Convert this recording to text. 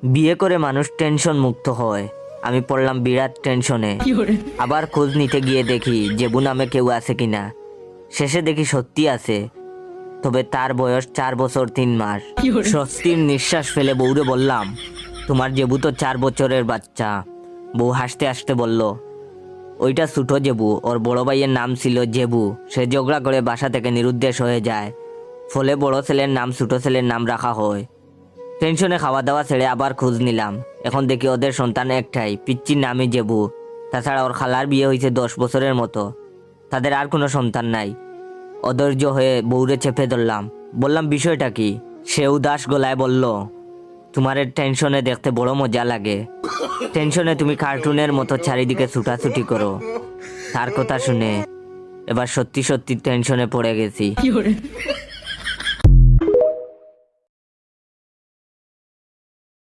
বিয়ে করে মানুষ টেনশন মুক্ত হয়, আমি পড়লাম বিরাট টেনশনে। আবার খোঁজ নিতে গিয়ে দেখি জেবু নামে কেউ আছে কিনা। শেষে দেখি সত্যি আছে, তবে তার বয়স 4 বছর 3 মাস। স্বস্তির নিঃশ্বাস ফেলে বউরে বললাম, তোমার জেবু তো 4 বছরের বাচ্চা। বউ হাসতে হাসতে বলল, ওইটা ছোট জেবু, ওর বড় ভাইয়ের নাম ছিল জেবু। সে ঝগড়া করে বাসা থেকে নিরুদ্দেশ হয়ে যায়, ফলে বড় ছেলের নাম ছোট ছেলের নাম রাখা হয়। টেনশনে খাওয়া দাওয়া ছেড়ে আবার খোঁজ নিলাম। এখন দেখি ওদের সন্তান একটাই, পিচ্চির নামই জেবু। তাছাড়া ওর খালার বিয়ে হয়েছে 10 বছরের মতো, তাদের আর কোনো সন্তান নাই। অধৈর্য হয়ে বউরে চেপে ধরলাম, বললাম বিষয়টা কি? সে উদাস গলায় বলল, তোমার টেনশনে দেখতে বড় মজা লাগে। টেনশনে তুমি কার্টুনের মতো চারিদিকে ছুটাছুটি করো। তার কথা শুনে এবার সত্যি সত্যি টেনশনে পড়ে গেছি।